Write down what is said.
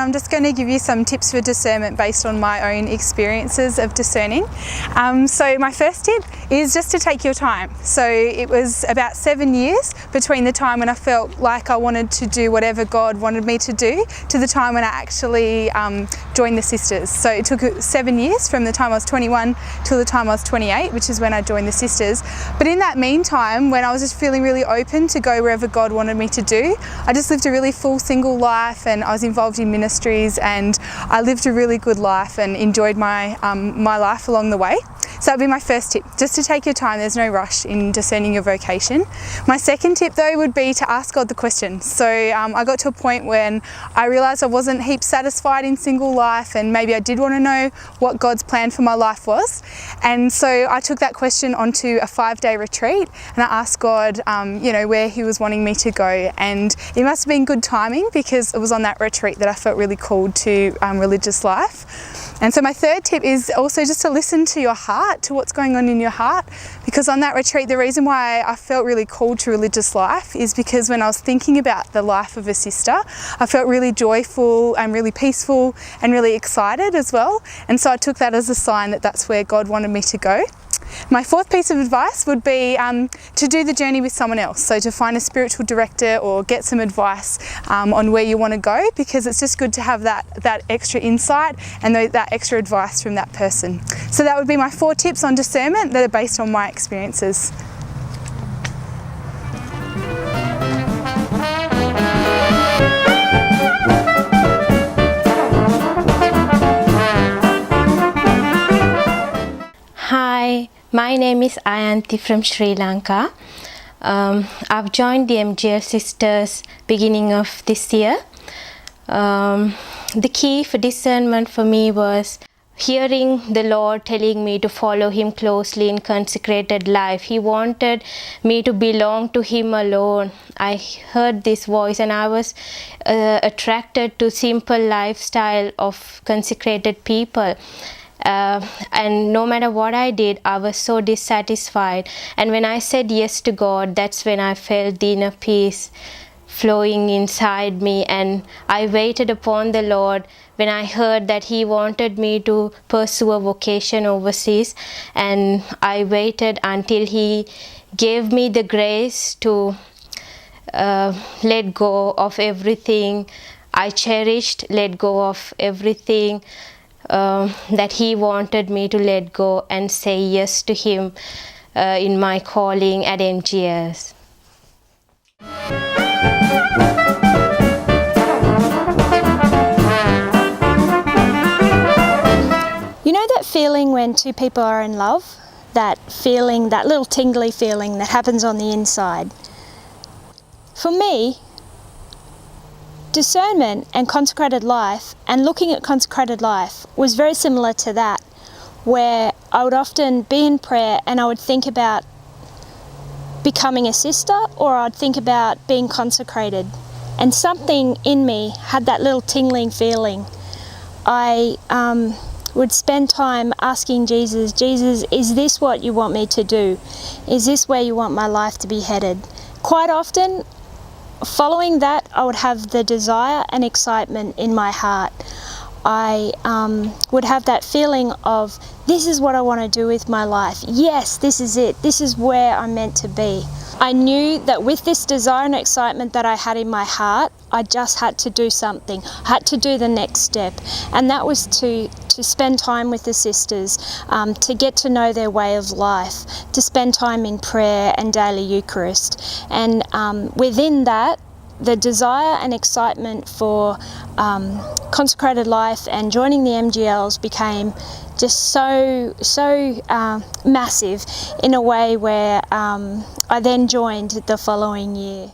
I'm just going to give you some tips for discernment based on my own experiences of discerning. So my first tip is just to take your time. So it was about 7 years between the time when I felt like I wanted to do whatever God wanted me to do to the time when I actually joined the Sisters. So it took 7 years from the time I was 21 till the time I was 28, which is when I joined the Sisters. But in that meantime, when I was just feeling really open to go wherever God wanted me to do, I just lived a really full single life, and I was involved in ministries, and I lived a really good life and enjoyed my life along the way. So that would be my first tip, just to take your time. There's no rush in discerning your vocation. My second tip though would be to ask God the question. So I got to a point when I realised I wasn't heaps satisfied in single life, and maybe I did want to know what God's plan for my life was. And so I took that question onto a 5-day retreat, and I asked God where He was wanting me to go. And it must have been good timing, because it was on that retreat that I felt really called to religious life. And so my third tip is also just to listen to your heart, to what's going on in your heart, because on that retreat, the reason why I felt really called to religious life is because when I was thinking about the life of a sister, I felt really joyful and really peaceful and really excited as well. And so I took that as a sign that that's where God wanted me to go. My fourth piece of advice would be to do the journey with someone else. So to find a spiritual director or get some advice on where you want to go, because it's just good to have that extra insight and that extra advice from that person. So that would be my 4 tips on discernment that are based on my experiences. Hi, my name is Ayanthi from Sri Lanka. I've joined the MGL Sisters beginning of this year. The key for discernment for me was hearing the Lord telling me to follow Him closely in consecrated life. He wanted me to belong to Him alone. I heard this voice, and I was attracted to simple lifestyle of consecrated people. And no matter what I did, I was so dissatisfied. And when I said yes to God, that's when I felt the inner peace flowing inside me. And I waited upon the Lord when I heard that He wanted me to pursue a vocation overseas. And I waited until He gave me the grace to let go of everything I cherished, let go of everything that He wanted me to let go, and say yes to Him in my calling at MGS. You know that feeling when two people are in love? That feeling, that little tingly feeling that happens on the inside. For me, discernment and consecrated life, and looking at consecrated life, was very similar to that, where I would often be in prayer and I would think about becoming a sister, or I'd think about being consecrated, and something in me had that little tingling feeling. I would spend time asking Jesus, is this what you want me to do? Is this where you want my life to be headed? Quite often, following that, I would have the desire and excitement in my heart. I would have that feeling of, this is what I want to do with my life. Yes, this is it. This is where I'm meant to be. I knew that with this desire and excitement that I had in my heart, I just had to do something. I had to do the next step. And that was to spend time with the sisters, to get to know their way of life, to spend time in prayer and daily Eucharist. And within that, the desire and excitement for consecrated life and joining the MGLs became just so massive, in a way where I then joined the following year.